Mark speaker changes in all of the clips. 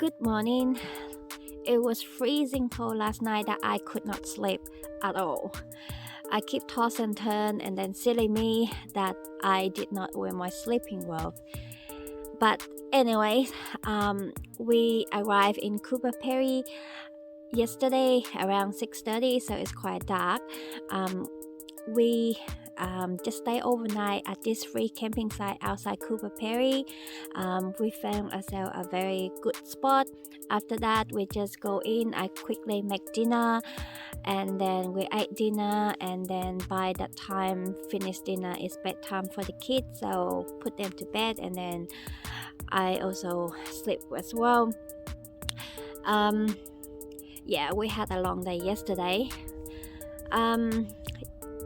Speaker 1: Good morning. It was freezing cold last night that I could not sleep at all. I keep toss and turn, and then silly me that I did not wear my sleeping robe. But anyway, we arrived in Coober Pedy yesterday around 6:30, so it's quite dark. We just stay overnight at this free camping site outside Coober Pedy. We found ourselves a very good spot. After that, we just go in. I quickly make dinner, and then we ate dinner, and then by that time finish dinner, it's bedtime for the kids, so put them to bed, and then I also sleep as well. We had a long day yesterday.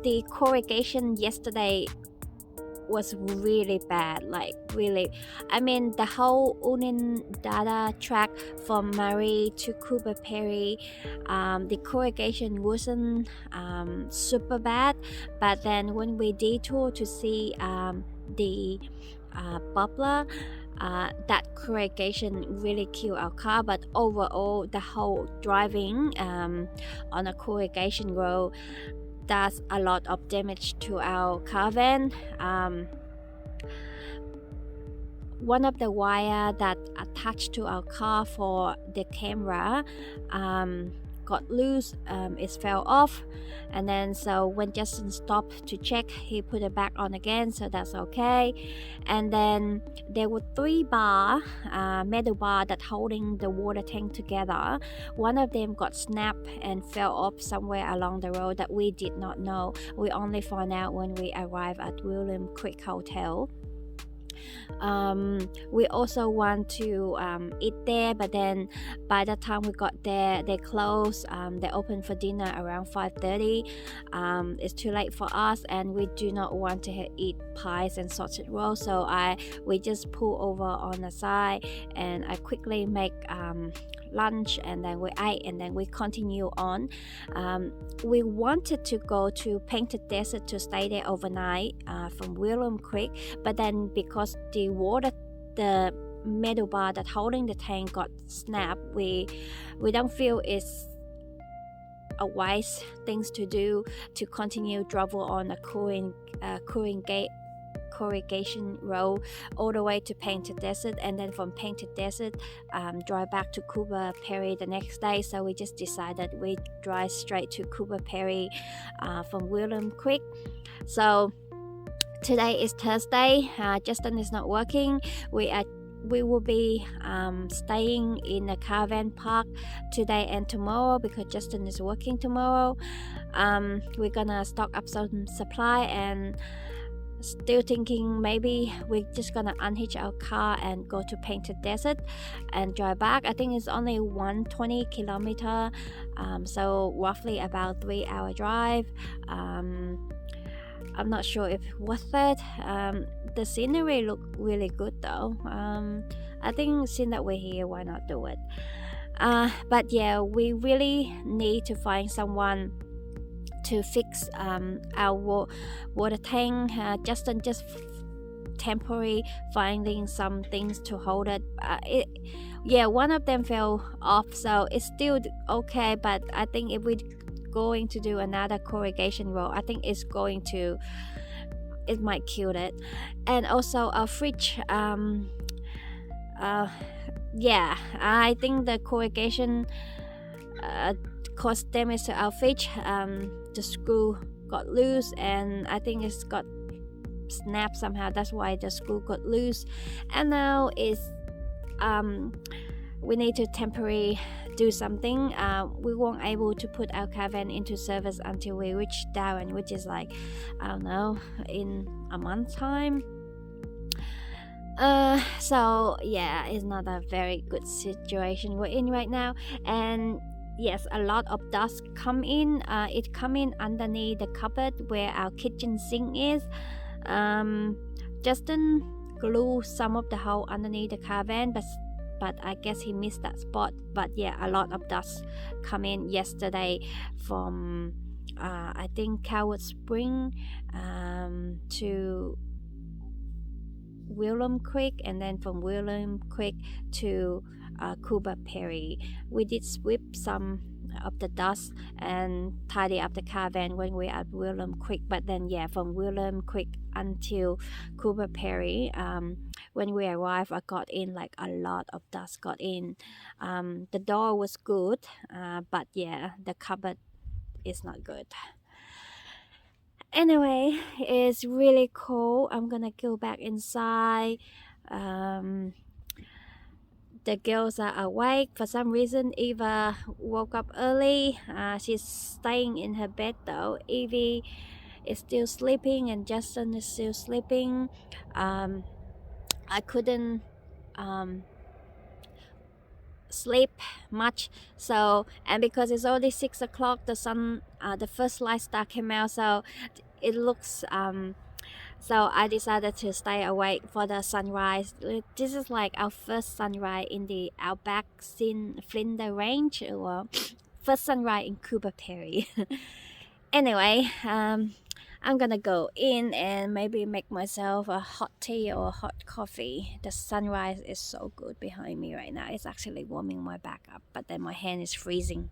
Speaker 1: The corrugation yesterday was really bad, the whole Dada track from Marie to Coober Pedy, the corrugation wasn't super bad, but then when we detour to see the bubbler, that corrugation really killed our car. But overall, the whole driving on a corrugation road does a lot of damage to our caravan. One of the wire that attached to our car for the camera got loose. It fell off, and then so when Justin stopped to check, he put it back on again, so that's okay. And then there were three metal bar that holding the water tank together. One of them got snapped and fell off somewhere along the road that we did not know. We only found out when we arrived at William Creek Hotel. We also want to eat there, but then by the time we got there, they closed. They opened for dinner around 5:30. It's too late for us, and we do not want to eat pies and sausage rolls, so we just pull over on the side, and I quickly make lunch, and then we ate, and then we continue on. We wanted to go to Painted Desert to stay there overnight from William Creek, but then because the metal bar that holding the tank got snapped, we don't feel it's a wise things to do to continue travel on a corrugation road all the way to Painted Desert, and then from Painted Desert drive back to Coober Pedy the next day. So we just decided we drive straight to Coober Pedy from William Creek. So today is Thursday. Justin is not working. We will be staying in a caravan park today and tomorrow because Justin is working tomorrow. We're gonna stock up some supply, and still thinking maybe we're just gonna unhitch our car and go to Painted Desert and drive back. I think it's only 120 kilometer, so roughly about 3-hour drive. I'm not sure if worth it. The scenery look really good though. I think since that we're here, why not do it? But yeah, we really need to find someone to fix our water tank. Justin just temporary finding some things to hold it. One of them fell off, so it's still okay, but I think if we're going to do another corrugation road, I think it might kill it. And also our fridge, I think the corrugation caused damage to our fridge. The screw got loose, and I think it's got snapped somehow. That's why the screw got loose, and now we need to temporarily do something. We won't able to put our caravan into service until we reach Darwin, which is I don't know, in a month's time. So yeah, it's not a very good situation we're in right now. And yes, a lot of dust come in. It come in underneath the cupboard where our kitchen sink is. Justin glued some of the hole underneath the caravan, but I guess he missed that spot. But yeah, a lot of dust come in yesterday from I think Coward Spring to William Creek, and then from William Creek to Coober Pedy. We did sweep some of the dust and tidy up the caravan when we at William Creek. But then, yeah, from William Creek until Coober Pedy, when we arrived, I got in like a lot of dust got in. The door was good, but yeah, the cupboard is not good. Anyway, it's really cold. I'm gonna go back inside. The girls are awake. For some reason, Eva woke up early. She's staying in her bed though. Evie is still sleeping and Justin is still sleeping. I couldn't sleep much, so, and because it's already 6 o'clock, the sun, the first light star came out, so it looks so I decided to stay awake for the sunrise. This is like our first sunrise in the Outback in Flinders Range, or first sunrise in Coober Pedy. Anyway, I'm gonna go in and maybe make myself a hot tea or a hot coffee. The sunrise is so good behind me right now. It's actually warming my back up, but then my hand is freezing.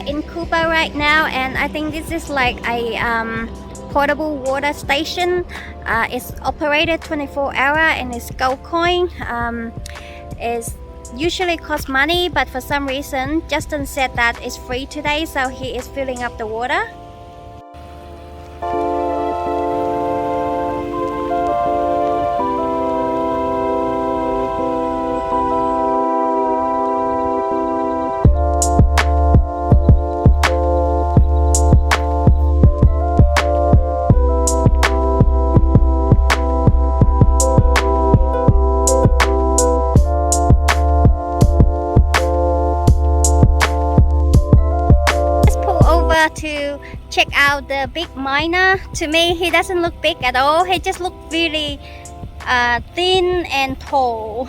Speaker 1: In Cuba right now, and I think this is like a portable water station. It's operated 24 hour and it's gold coin. It's usually cost money, but for some reason Justin said that it's free today, so he is filling up the water. To check out the big miner. To me, he doesn't look big at all. He just looks really thin and tall.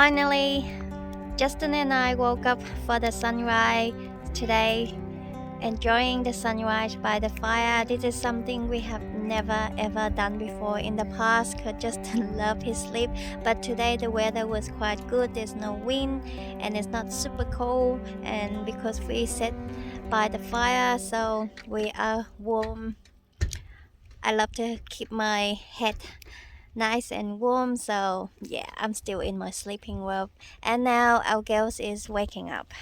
Speaker 1: Finally, Justin and I woke up for the sunrise today, enjoying the sunrise by the fire. This is something we have never ever done before in the past because Justin loved his sleep, but today the weather was quite good. There's no wind and it's not super cold, and because we sit by the fire, so we are warm. I love to keep my head nice and warm, so yeah, I'm still in my sleeping robe. And now our girls is waking up.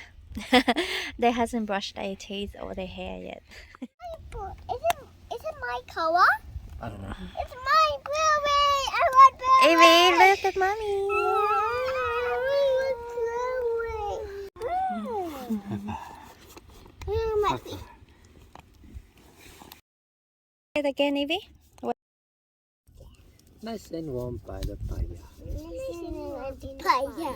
Speaker 1: They hasn't brushed their teeth or their hair yet.
Speaker 2: Is it my color?
Speaker 3: I don't know.
Speaker 2: It's my blueberry. I want blueberry.
Speaker 1: Evie, look at mommy. Say it again, Evie.
Speaker 3: Nice and warm by the fire.
Speaker 2: Fire.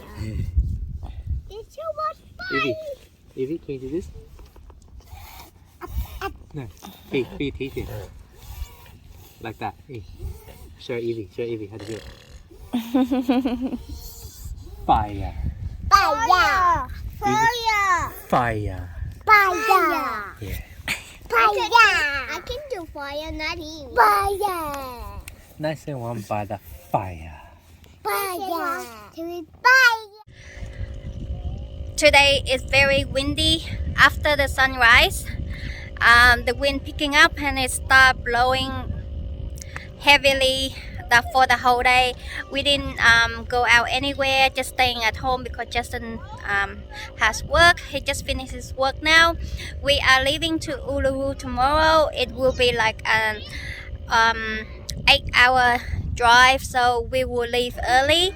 Speaker 2: It's so much fire.
Speaker 3: Evie, can you do this? No. Hey, teach it. Like that. Hey. Show Evie how to do it. Fire.
Speaker 2: Fire.
Speaker 3: Fire.
Speaker 2: Fire.
Speaker 3: Yeah.
Speaker 2: I can do fire, not eat. Fire.
Speaker 3: Nice and warm by the fire.
Speaker 2: Fire.
Speaker 1: Today is very windy after the sunrise. The wind picking up and it start blowing heavily for the whole day. We didn't go out anywhere, just staying at home because Justin has work. He just finished his work now. We are leaving to Uluru tomorrow. It will be like an 8-hour drive, so we will leave early.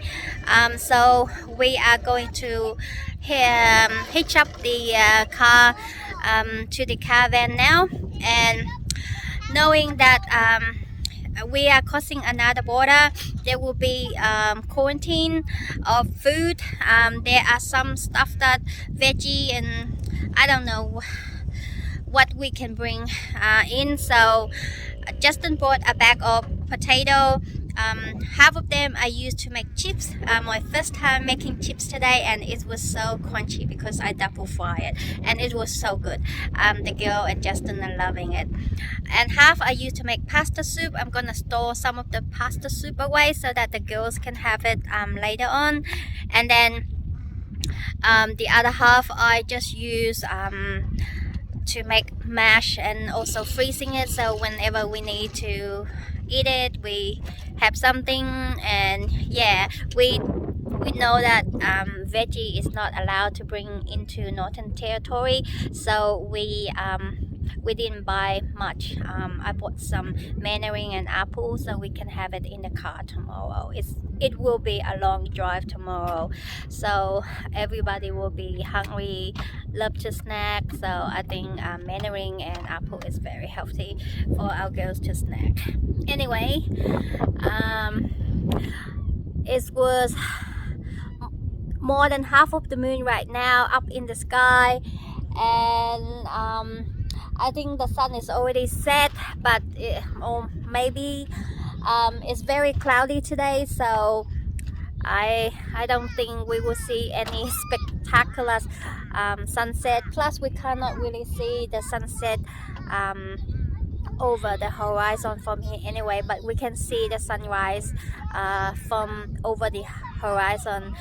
Speaker 1: So we are going to hitch up the car to the caravan now, and knowing that we are crossing another border, there will be quarantine of food. There are some stuff that veggie and I don't know what we can bring in. So Justin bought a bag of potato. Half of them I used to make chips. My first time making chips today, and it was so crunchy because I double fry it, and it was so good. The girl and Justin are loving it. And half I used to make pasta soup. I'm gonna store some of the pasta soup away so that the girls can have it later on. And then the other half I just use to make mash and also freezing it, so whenever we need to eat it we have something. And yeah, we know that veggie is not allowed to bring into Northern Territory, so we didn't buy much. I bought some mandarin and apple so we can have it in the car tomorrow. It will be a long drive tomorrow, so everybody will be hungry, love to snack. So I think mandarin and apple is very healthy for our girls to snack. Anyway, it was more than half of the moon right now up in the sky, and I think the sun is already set, but or maybe it's very cloudy today, so I don't think we will see any spectacular sunset. Plus we cannot really see the sunset over the horizon from here anyway, but we can see the sunrise from over the horizon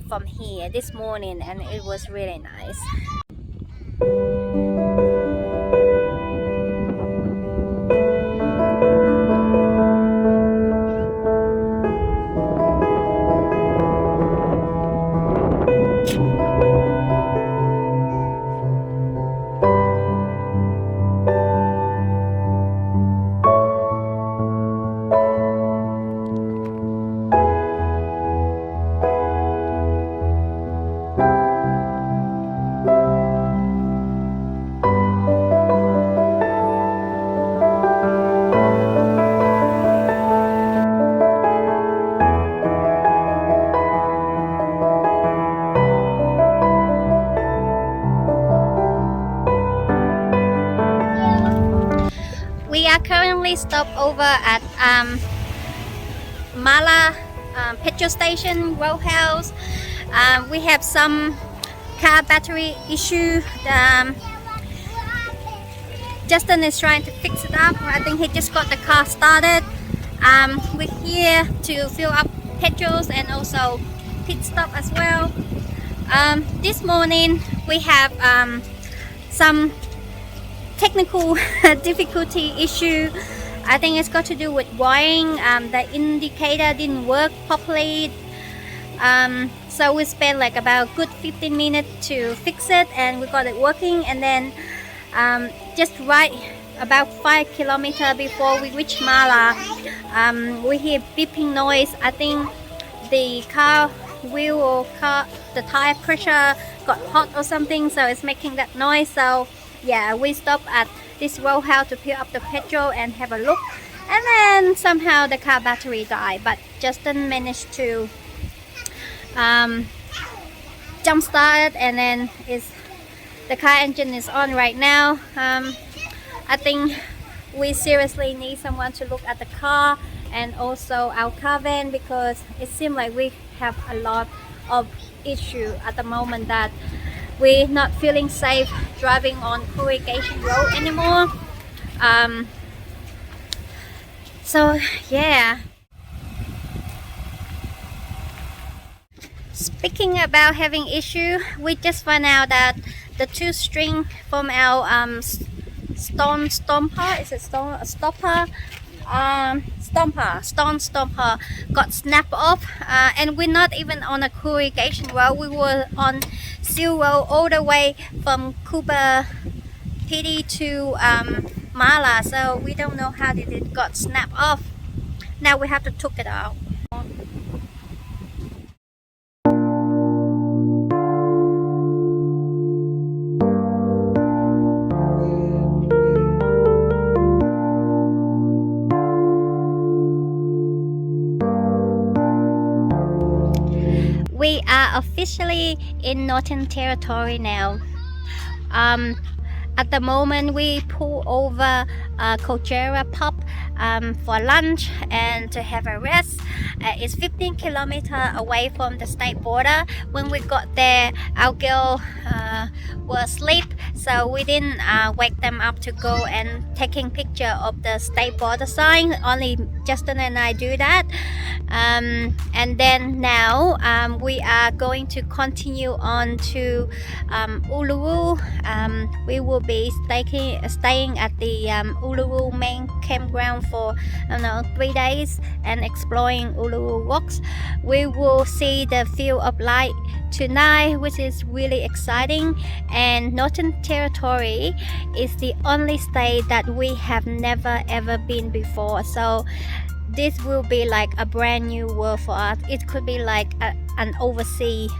Speaker 1: from here this morning, and it was really nice. We are currently stopped over at petrol station, row house. We have some car battery issue. Justin is trying to fix it up. I think he just got the car started. We're here to fill up petrols and also pit stop as well. This morning we have some technical difficulty issue. I think it's got to do with wiring. The indicator didn't work properly. So we spent like about good 15 minutes to fix it, and we got it working. And then just right about 5 kilometers before we reach Mala, we hear beeping noise. I think the car wheel or the tire pressure got hot or something, so it's making that noise. So yeah, we stopped at this row house to fill up the petrol and have a look, and then somehow the car battery died, but Justin managed to jump start it, and then the car engine is on right now. I think we seriously need someone to look at the car and also our car van, because it seems like we have a lot of issue at the moment that we're not feeling safe driving on Irrigation Road anymore. So yeah. Speaking about having issue, we just found out that the two string from our stone stomper got snapped off, and we're not even on a irrigation road. We were on Seal Road all the way from Coober Pedy to Mala, so we don't know how did it got snapped off. Now we have to took it out. We are officially in Northern Territory now. At the moment we pull over Kojera Pub for lunch and to have a rest. It's 15 kilometers away from the state border. When we got there, our girl was asleep, so we didn't wake them up to go and taking picture of the state border sign. Only Justin and I do that. And then now we are going to continue on to Uluru. We will be staying at the Uluru main campground for 3 days and exploring Uluru rocks. We will see the field of light tonight, which is really exciting. And Northern Territory is the only state that we have never ever been before, so this will be like a brand new world for us. It could be like an overseas